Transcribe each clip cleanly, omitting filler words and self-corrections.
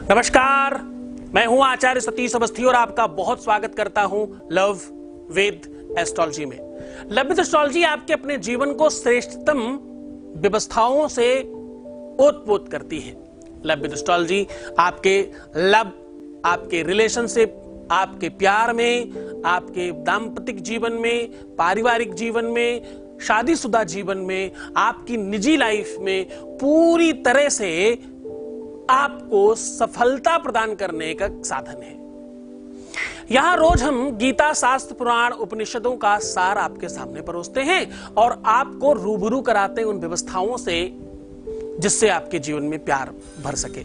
नमस्कार, मैं हूं आचार्य सतीश अवस्थी और आपका बहुत स्वागत करता हूं लव विद एस्ट्रोलॉजी में। लव विद एस्ट्रोलॉजी आपके अपने जीवन को श्रेष्ठतम व्यवस्थाओं से ओतप्रोत करती है। लव विद एस्ट्रोलॉजी आपके लव, आपके रिलेशनशिप, आपके प्यार में, आपके दाम्पतिक जीवन में, पारिवारिक जीवन में, शादीशुदा जीवन में, आपकी निजी लाइफ में पूरी तरह से आपको सफलता प्रदान करने का साधन है। यहां रोज हम गीता, शास्त्र, पुराण, उपनिषदों का सार आपके सामने परोसते हैं और आपको रूबरू कराते हैं उन व्यवस्थाओं से जिससे आपके जीवन में प्यार भर सके।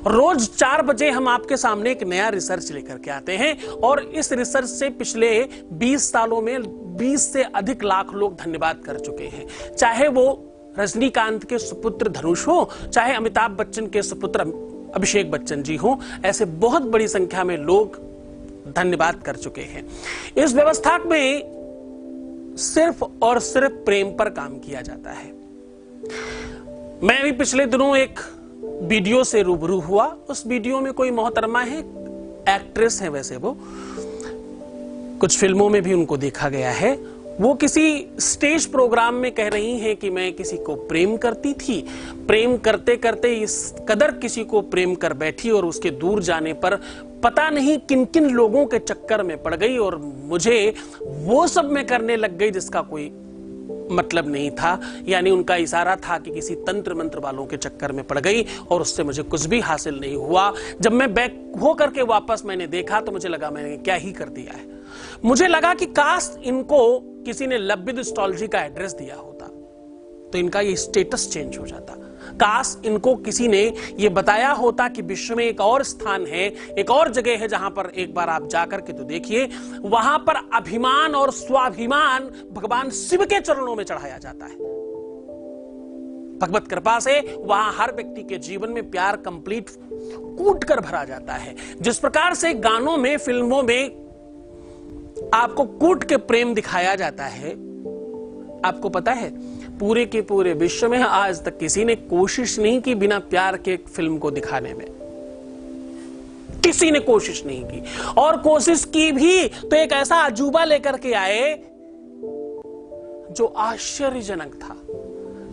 रोज 4 बजे हम आपके सामने एक नया रिसर्च लेकर के आते हैं और इस रिसर्च से पिछले 20 सालों में 20 से अधिक लाख लोग धन्यवाद कर चुके हैं। चाहे वो रजनीकांत के सुपुत्र धनुष हो, चाहे अमिताभ बच्चन के सुपुत्र अभिषेक बच्चन जी हो, ऐसे बहुत बड़ी संख्या में लोग धन्यवाद कर चुके हैं। इस व्यवस्था में सिर्फ और सिर्फ प्रेम पर काम किया जाता है। मैं भी पिछले दिनों एक वीडियो से रूबरू हुआ। उस वीडियो में कोई मोहतरमा है, एक्ट्रेस है, वैसे वो कुछ फिल्मों में भी उनको देखा गया है। वो किसी स्टेज प्रोग्राम में कह रही हैं कि मैं किसी को प्रेम करती थी, प्रेम करते करते इस कदर किसी को प्रेम कर बैठी और उसके दूर जाने पर पता नहीं किन किन लोगों के चक्कर में पड़ गई और मुझे वो सब में करने लग गई जिसका कोई मतलब नहीं था। यानी उनका इशारा था कि किसी तंत्र मंत्र वालों के चक्कर में पड़ गई और उससे मुझे कुछ भी हासिल नहीं हुआ। जब मैं बैक हो करके वापस मैंने देखा तो मुझे लगा मैंने क्या ही कर दिया है। मुझे लगा कि काश इनको किसी ने लव विद एस्ट्रोलॉजी का एड्रेस दिया होता तो इनका ये स्टेटस चेंज हो जाता। काश इनको किसी ने ये बताया होता कि विश्व में एक और स्थान है, एक और जगह है जहां पर एक बार आप जाकर के तो देखिए, वहां पर अभिमान और स्वाभिमान भगवान शिव के चरणों में चढ़ाया जाता है। भगवत कृपा से वहां हर व्यक्ति के जीवन में प्यार कंप्लीट कूट कर भरा जाता है। जिस प्रकार से गानों में, फिल्मों में आपको कूट के प्रेम दिखाया जाता है, आपको पता है पूरे के पूरे विश्व में आज तक किसी ने कोशिश नहीं की बिना प्यार के एक फिल्म को दिखाने में। किसी ने कोशिश नहीं की, और कोशिश की भी तो एक ऐसा अजूबा लेकर के आए जो आश्चर्यजनक था।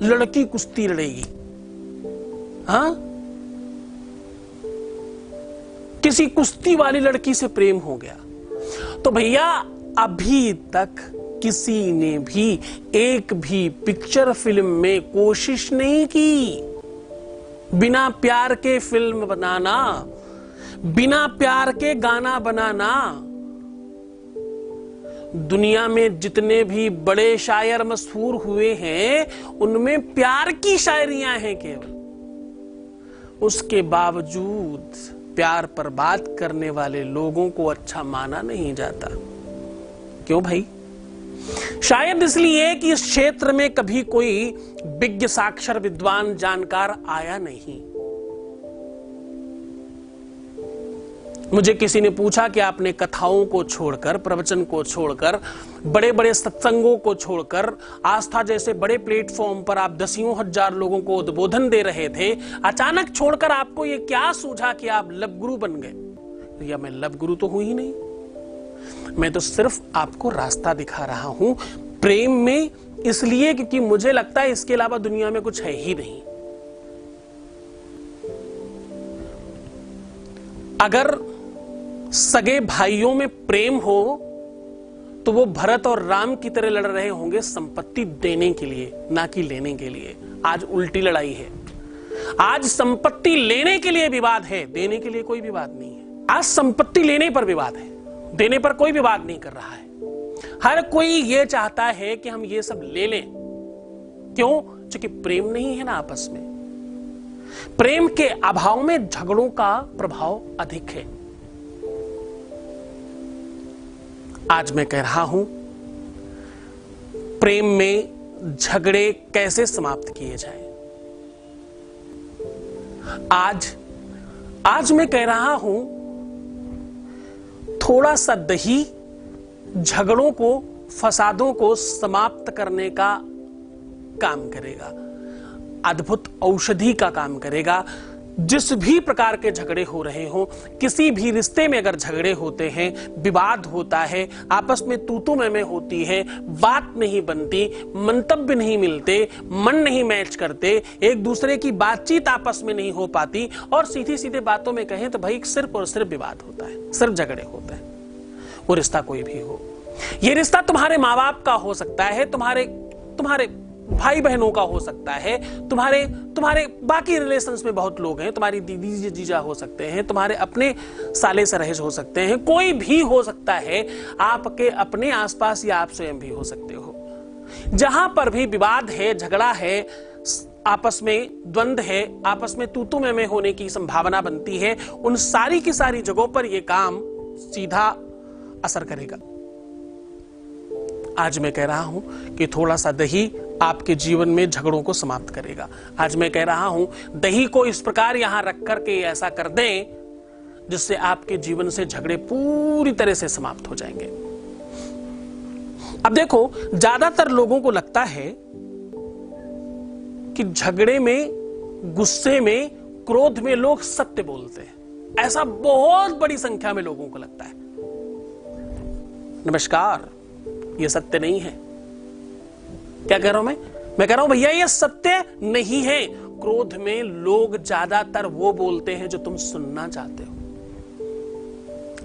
लड़की कुश्ती लड़ेगी, हाँ, किसी कुश्ती वाली लड़की से प्रेम हो गया। तो भैया अभी तक किसी ने भी एक भी पिक्चर फिल्म में कोशिश नहीं की बिना प्यार के फिल्म बनाना, बिना प्यार के गाना बनाना। दुनिया में जितने भी बड़े शायर मशहूर हुए हैं उनमें प्यार की शायरियां हैं केवल। उसके बावजूद प्यार पर बात करने वाले लोगों को अच्छा माना नहीं जाता। क्यों भाई? शायद इसलिए कि इस क्षेत्र में कभी कोई विज्ञ, साक्षर, विद्वान, जानकार आया नहीं। मुझे किसी ने पूछा कि आपने कथाओं को छोड़कर, प्रवचन को छोड़कर, बड़े बड़े सत्संगों को छोड़कर, आस्था जैसे बड़े प्लेटफॉर्म पर आप दसियों हजार लोगों को उद्बोधन दे रहे थे, अचानक छोड़कर आपको यह क्या सूझा कि आप लव गुरु बन गए? या मैं लव गुरु तो हूं ही नहीं, मैं तो सिर्फ आपको रास्ता दिखा रहा हूं प्रेम में, इसलिए क्योंकि मुझे लगता है इसके अलावा दुनिया में कुछ है ही नहीं। अगर सगे भाइयों में प्रेम हो तो वो भरत और राम की तरह लड़ रहे होंगे संपत्ति देने के लिए, ना कि लेने के लिए। आज उल्टी लड़ाई है। आज संपत्ति लेने के लिए विवाद है, देने के लिए कोई विवाद नहीं है। आज संपत्ति लेने पर विवाद है, देने पर कोई विवाद नहीं कर रहा है। हर कोई ये चाहता है कि हम ये सब ले लें। क्यों? क्योंकि प्रेम नहीं है ना आपस में। प्रेम के अभाव में झगड़ों का प्रभाव अधिक है। आज मैं कह रहा हूं प्रेम में झगड़े कैसे समाप्त किए जाएं। आज मैं कह रहा हूं थोड़ा सा दही झगड़ों को, फसादों को समाप्त करने का काम करेगा, अद्भुत औषधि का काम करेगा। जिस भी प्रकार के झगड़े हो रहे हो, किसी भी रिश्ते में अगर झगड़े होते हैं, विवाद होता है, आपस में तू मैं होती है, बात नहीं बनती, मंतव्य नहीं मिलते, मन नहीं मैच करते, एक दूसरे की बातचीत आपस में नहीं हो पाती, और सीधी सीधे बातों में कहें तो भाई सिर्फ और सिर्फ विवाद होता है, सिर्फ झगड़े होते हैं। वो रिश्ता कोई भी हो, ये रिश्ता तुम्हारे माँ बाप का हो सकता है, तुम्हारे भाई बहनों का हो सकता है, तुम्हारे बाकी रिलेशंस में बहुत लोग हैं, तुम्हारी दीदी जीजा हो सकते हैं, तुम्हारे अपने साले सरहेज हो सकते हैं, कोई भी हो सकता है, आपके अपने आसपास या आप स्वयं भी हो सकते हो। जहां पर भी विवाद है, झगड़ा है, आपस में द्वंद्व है, आपस में तू मैं होने की संभावना बनती है, उन सारी की सारी जगहों पर यह काम सीधा असर करेगा। आज मैं कह रहा हूं कि थोड़ा सा दही आपके जीवन में झगड़ों को समाप्त करेगा। आज मैं कह रहा हूं दही को इस प्रकार यहां रख करके ऐसा कर दें जिससे आपके जीवन से झगड़े पूरी तरह से समाप्त हो जाएंगे। अब देखो, ज्यादातर लोगों को लगता है कि झगड़े में, गुस्से में, क्रोध में लोग सत्य बोलते हैं। ऐसा बहुत बड़ी संख्या में लोगों को लगता है। नमस्कार, ये सत्य नहीं है। क्या कह रहा हूं मैं कह रहा हूं भैया ये सत्य नहीं है। क्रोध में लोग ज्यादातर वो बोलते हैं जो तुम सुनना चाहते हो।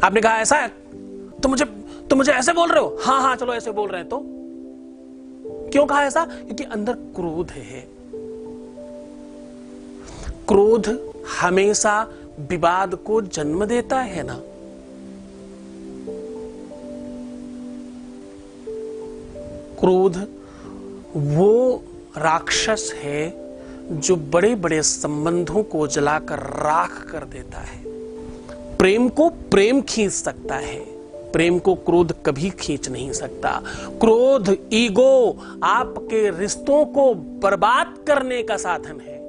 आपने कहा ऐसा है, तुम मुझे ऐसे बोल रहे हो? हाँ चलो ऐसे बोल रहे हैं। तो क्यों कहा ऐसा? क्योंकि अंदर क्रोध है। क्रोध हमेशा विवाद को जन्म देता है ना। क्रोध वो राक्षस है जो बड़े बड़े संबंधों को जलाकर राख कर देता है। प्रेम को प्रेम खींच सकता है, प्रेम को क्रोध कभी खींच नहीं सकता। क्रोध, ईगो आपके रिश्तों को बर्बाद करने का साधन है।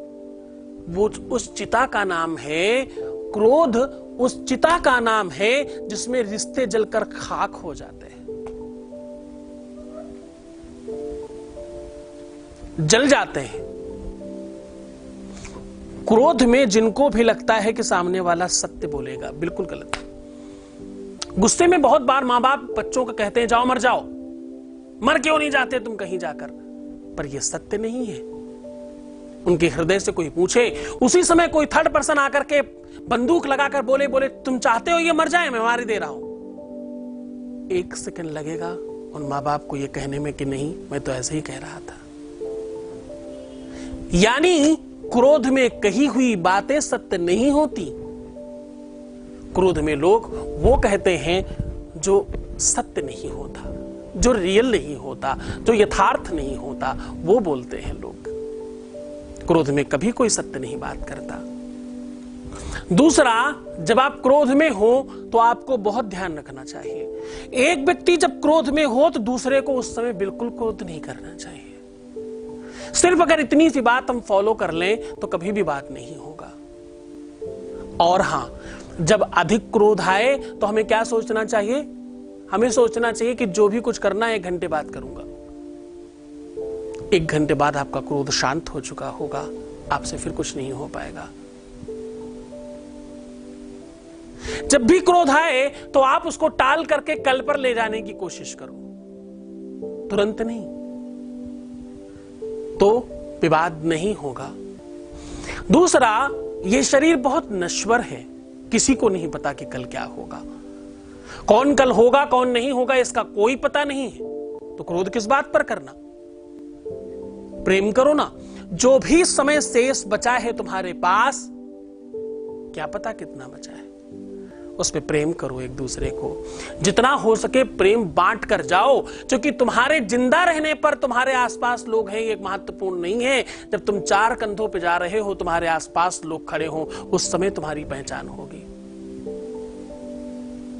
वो उस चिता का नाम है, क्रोध उस चिता का नाम है जिसमें रिश्ते जलकर खाक हो जाते हैं, जल जाते हैं। क्रोध में जिनको भी लगता है कि सामने वाला सत्य बोलेगा, बिल्कुल गलत है। गुस्से में बहुत बार मां बाप बच्चों को कहते हैं जाओ मर जाओ, मर क्यों नहीं जाते तुम कहीं जाकर, पर यह सत्य नहीं है। उनके हृदय से कोई पूछे, उसी समय कोई थर्ड पर्सन आकर के बंदूक लगाकर बोले तुम चाहते हो ये मर जाए, मैं मार दे रहा हूं। एक सेकंड लगेगा उन मां बाप को यह कहने में कि नहीं, मैं तो ऐसे ही कह रहा था। यानी क्रोध में कही हुई बातें सत्य नहीं होती। क्रोध में लोग वो कहते हैं जो सत्य नहीं होता, जो रियल नहीं होता, जो यथार्थ नहीं होता, वो बोलते हैं लोग। क्रोध में कभी कोई सत्य नहीं बात करता। दूसरा, जब आप क्रोध में हो तो आपको बहुत ध्यान रखना चाहिए। एक व्यक्ति जब क्रोध में हो तो दूसरे को उस समय बिल्कुल क्रोध नहीं करना चाहिए। सिर्फ अगर इतनी सी बात हम फॉलो कर लें तो कभी भी बात नहीं होगा। और हां, जब अधिक क्रोध आए तो हमें क्या सोचना चाहिए? हमें सोचना चाहिए कि जो भी कुछ करना है 1 घंटे बाद करूंगा। 1 घंटे बाद आपका क्रोध शांत हो चुका होगा, आपसे फिर कुछ नहीं हो पाएगा। जब भी क्रोध आए तो आप उसको टाल करके कल पर ले जाने की कोशिश करो, तुरंत नहीं, तो विवाद नहीं होगा। दूसरा, यह शरीर बहुत नश्वर है, किसी को नहीं पता कि कल क्या होगा। कौन कल होगा कौन नहीं होगा इसका कोई पता नहीं है, तो क्रोध किस बात पर करना। प्रेम करो ना। जो भी समय शेष बचा है तुम्हारे पास, क्या पता कितना बचा है, उसमें प्रेम करो एक दूसरे को। जितना हो सके प्रेम बांट कर जाओ, क्योंकि तुम्हारे जिंदा रहने पर तुम्हारे आसपास लोग हैं ये महत्वपूर्ण नहीं है। जब तुम 4 कंधों पे जा रहे हो, तुम्हारे आसपास लोग खड़े हो, उस समय तुम्हारी पहचान होगी।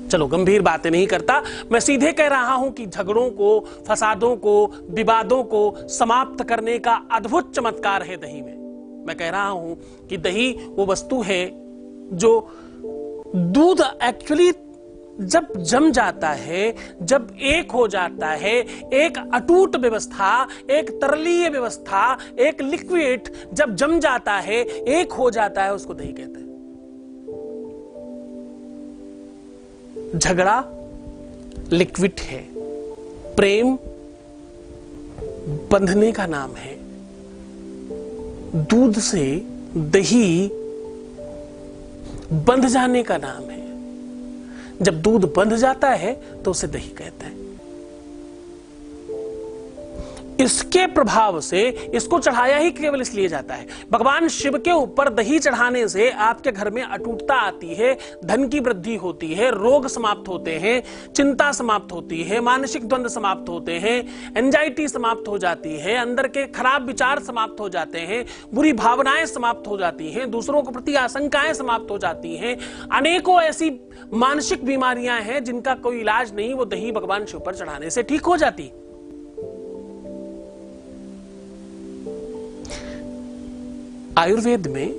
चलो, गंभीर बातें नहीं करता, मैं सीधे कह रहा हूं कि झगड़ों को, फसादों को, विवादों को समाप्त करने का अद्भुत चमत्कार है दही में। मैं कह रहा हूं कि दही वो वस्तु है जो दूध एक्चुअली जब जम जाता है, जब एक हो जाता है, एक अटूट व्यवस्था, एक तरलीय व्यवस्था, एक लिक्विड जब जम जाता है, एक हो जाता है, उसको दही कहते हैं। झगड़ा लिक्विड है, प्रेम बंधने का नाम है। दूध से दही बंध जाने का नाम है। जब दूध बंध जाता है तो उसे दही कहते हैं। इसके प्रभाव से इसको चढ़ाया ही केवल इसलिए जाता है। भगवान शिव के ऊपर दही चढ़ाने से आपके घर में अटूटता आती है, धन की वृद्धि होती है, रोग समाप्त होते हैं, चिंता समाप्त होती है, मानसिक द्वंद्व समाप्त होते हैं, एंजाइटी समाप्त हो जाती है, अंदर के खराब विचार समाप्त हो जाते हैं, बुरी भावनाएं समाप्त हो जाती हैं, दूसरों के प्रति आशंकाएं समाप्त हो जाती हैं। अनेकों ऐसी मानसिक बीमारियां हैं जिनका कोई इलाज नहीं, वो दही भगवान शिव पर चढ़ाने से ठीक हो जाती। आयुर्वेद में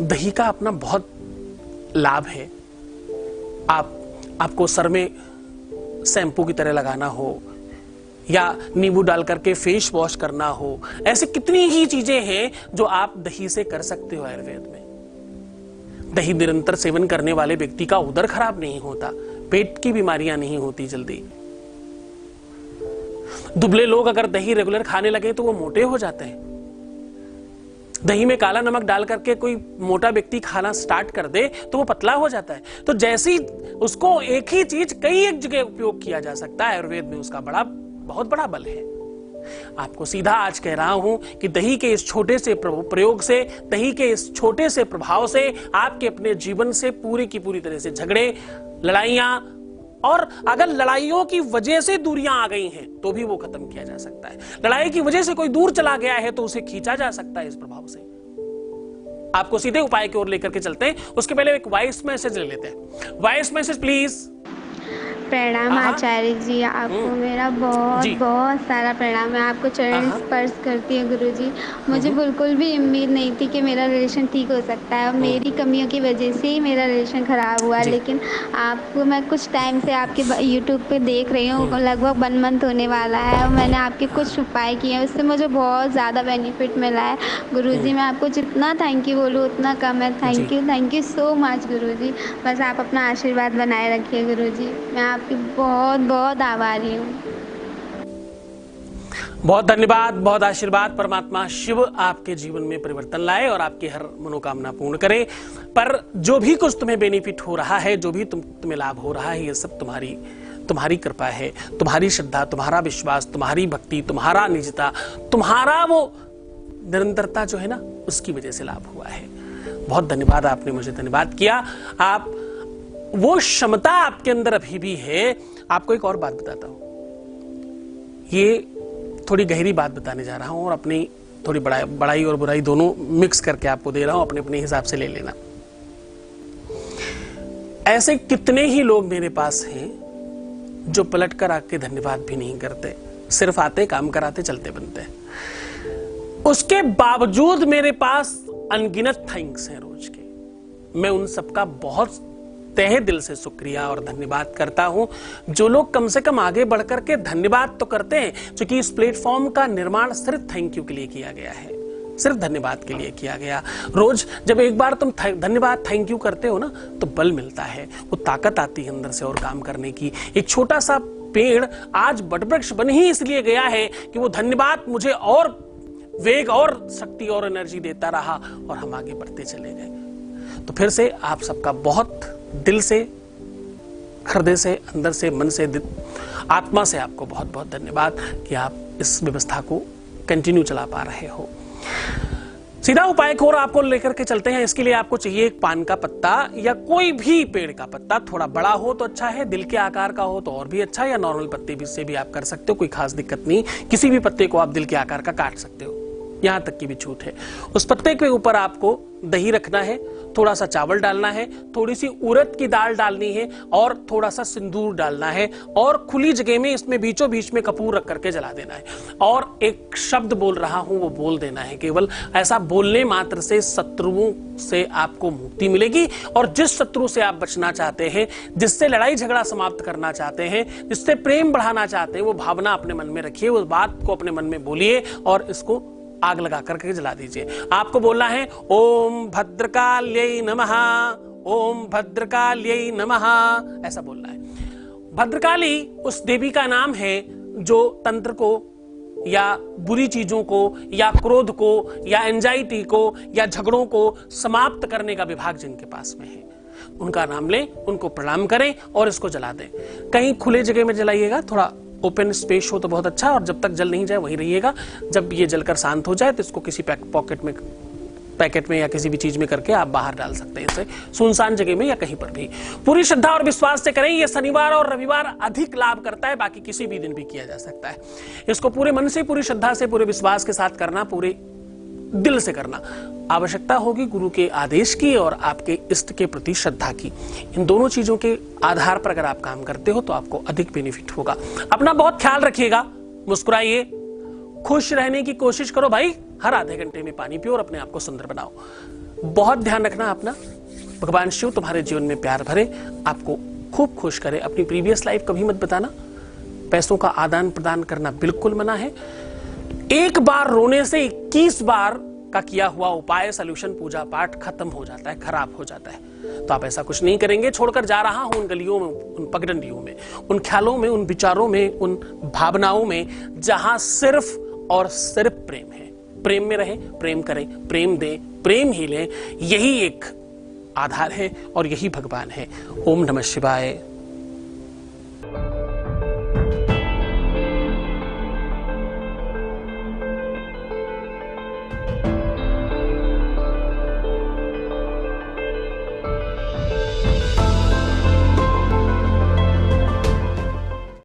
दही का अपना बहुत लाभ है। आपको सर में शैम्पू की तरह लगाना हो या नींबू डाल करके फेस वॉश करना हो, ऐसे कितनी ही चीजें हैं जो आप दही से कर सकते हो। आयुर्वेद में दही निरंतर सेवन करने वाले व्यक्ति का उदर खराब नहीं होता, पेट की बीमारियां नहीं होती जल्दी। दुबले लोग अगर दही रेगुलर खाने लगे तो वो मोटे हो जाते हैं। दही में काला नमक डाल करके कोई मोटा व्यक्ति खाना स्टार्ट कर दे तो वो पतला हो जाता है। तो जैसी उसको एक ही चीज कई एक जगह उपयोग किया जा सकता है, आयुर्वेद में उसका बहुत बड़ा बल है। आपको सीधा आज कह रहा हूं कि दही के इस छोटे से प्रयोग से, दही के इस छोटे से प्रभाव से आपके अपने जीवन से पूरी की पूरी तरह से झगड़े, लड़ाइयां, और अगर लड़ाइयों की वजह से दूरियां आ गई हैं तो भी वो खत्म किया जा सकता है। लड़ाई की वजह से कोई दूर चला गया है तो उसे खींचा जा सकता है इस प्रभाव से। आपको सीधे उपाय की ओर लेकर के चलते हैं। उसके पहले एक वॉइस मैसेज ले लेते हैं। Voice message please. प्रणाम आचार्य जी, आपको मेरा बहुत सारा प्रणाम है। आपको चरण स्पर्श करती है गुरु जी। मुझे बिल्कुल भी उम्मीद नहीं थी कि मेरा रिलेशन ठीक हो सकता है, और मेरी कमियों की वजह से ही मेरा रिलेशन खराब हुआ। लेकिन आपको मैं कुछ टाइम से आपके यूट्यूब पे देख रही हूँ, लगभग 1 मंथ होने वाला है, और मैंने आपके कुछ उपाय किए हैं, उससे मुझे बहुत ज़्यादा बेनिफिट मिला है। गुरु जी मैं आपको जितना थैंक यू बोलूँ उतना कम है। थैंक यू सो मच गुरु जी। बस आप अपना आशीर्वाद बनाए रखिए गुरु जी। मैं आपकी बहुत बहुत आभारी हूँ। बहुत धन्यवाद, बहुत आशीर्वाद। परमात्मा शिव आपके जीवन में परिवर्तन लाए और आपकी हर मनोकामना पूर्ण करे। पर जो भी कुछ तुम्हें बेनिफिट हो रहा है, जो भी तुम्हें लाभ हो रहा है, ये सब तुम्हारी कृपा है, तुम्हारी श्रद्धा, तुम्हारा विश्वास, तुम्हारी भक्ति, तुम्हारा निजता, तुम्हारा वो निरंतरता जो है ना, उसकी वजह से लाभ हुआ है। बहुत धन्यवाद, आपने मुझे धन्यवाद किया। आप वो क्षमता आपके अंदर अभी भी है। आपको एक और बात बताता हूं, ये थोड़ी गहरी बात बताने जा रहा हूं और अपनी थोड़ी बड़ाई और बुराई दोनों मिक्स करके आपको दे रहा हूं, अपने अपने हिसाब से ले लेना। ऐसे कितने ही लोग मेरे पास हैं जो पलट कर आके धन्यवाद भी नहीं करते, सिर्फ आते, काम कराते, चलते बनते। उसके बावजूद मेरे पास अनगिनत थैंक्स हैं रोज के। मैं उन सबका बहुत तहे दिल से शुक्रिया और धन्यवाद करता हूं। जो लोग कम से कम आगे बढ़कर के धन्यवाद तो करते हैं, क्योंकि इस प्लेटफॉर्म का निर्माण सिर्फ थैंक यू के लिए किया गया है, सिर्फ धन्यवाद के लिए किया गया। रोज जब एक बार तुम धन्यवाद थैंक यू करते हो ना, तो बल मिलता है, वो ताकत आती है अंदर से और काम करने की। एक छोटा सा पेड़ आज वटवृक्ष बन ही इसलिए गया है कि वो धन्यवाद मुझे और वेग और शक्ति और एनर्जी देता रहा और हम आगे बढ़ते चले गए। तो फिर से आप सबका बहुत दिल से, हृदय से, अंदर से, मन से, आत्मा से आपको बहुत बहुत धन्यवाद कि आप इस व्यवस्था को कंटिन्यू चला पा रहे हो। सीधा उपाय को और आपको लेकर के चलते हैं। इसके लिए आपको चाहिए एक पान का पत्ता या कोई भी पेड़ का पत्ता। थोड़ा बड़ा हो तो अच्छा है, दिल के आकार का हो तो और भी अच्छा, या नॉर्मल पत्ते भी से भी आप कर सकते हो, कोई खास दिक्कत नहीं। किसी भी पत्ते को आप दिल के आकार का काट सकते हो। यहां तक की भी छूट है। उस पत्ते के ऊपर आपको दही रखना है, थोड़ा सा चावल डालना है, थोड़ी सी उड़द की दाल डालनी है और थोड़ा सा सिंदूर डालना है और खुली जगह में इसमें बीचों बीच में कपूर रख करके जला देना है और एक शब्द बोल रहा हूं वो बोल देना है केवल। ऐसा बोलने मात्र से शत्रुओं से आपको मुक्ति मिलेगी और जिस शत्रु से आप बचना चाहते हैं, जिससे लड़ाई झगड़ा समाप्त करना चाहते हैं, जिससे प्रेम बढ़ाना चाहते हैं, वो भावना अपने मन में रखिए, उस बात को अपने मन में बोलिए और इसको आग लगा करके जला दीजिए। आपको बोलना है ओम भद्रकाल्यै नमः, ओम भद्रकाल्यै नमः, ऐसा बोलना है। भद्रकाली उस देवी का नाम है जो तंत्र को या बुरी चीजों को या क्रोध को या एंजाइटी को या झगड़ों को समाप्त करने का विभाग जिनके पास में है, उनका नाम लें, उनको प्रणाम करें और इसको जला दें। कहीं खुले जगह में जलाइएगा, थोड़ा ओपन स्पेस हो तो बहुत अच्छा, और जब तक जल नहीं जाए वहीं रहिएगा। जब ये जलकर शांत हो जाए तो इसको किसी पैकेट में या किसी भी चीज में करके आप बाहर डाल सकते हैं, इसे सुनसान जगह में या कहीं पर भी। पूरी श्रद्धा और विश्वास से करें। ये शनिवार और रविवार अधिक लाभ करता है, बाकी किसी भी दिन भी किया जा सकता है। इसको पूरे मन से, पूरी श्रद्धा से, पूरे विश्वास के साथ करना, पूरे दिल से करना। आवश्यकता होगी गुरु के आदेश की और आपके इष्ट के प्रति श्रद्धा की। इन दोनों चीजों के आधार पर अगर आप काम करते हो तो आपको अधिक बेनिफिट होगा। अपना बहुत ख्याल रखिएगा, मुस्कुराइए, खुश रहने की कोशिश करो भाई। हर आधे घंटे में पानी पियो और अपने आप को सुंदर बनाओ। बहुत ध्यान रखना अपना। भगवान शिव तुम्हारे जीवन में प्यार भरे, आपको खूब खुश करे। अपनी प्रीवियस लाइफ कभी मत बताना। पैसों का आदान प्रदान करना बिल्कुल मना है। एक बार रोने से 21 बार का किया हुआ उपाय, सॉल्यूशन, पूजा पाठ खत्म हो जाता है, खराब हो जाता है। तो आप ऐसा कुछ नहीं करेंगे। छोड़कर जा रहा हूं उन गलियों में, उन पगडंडियों में, उन ख्यालों में, उन विचारों में, उन भावनाओं में जहां सिर्फ और सिर्फ प्रेम है। प्रेम में रहें, प्रेम करें, प्रेम दें, प्रेम ही लें। यही एक आधार है और यही भगवान है। ओम नमः शिवाय।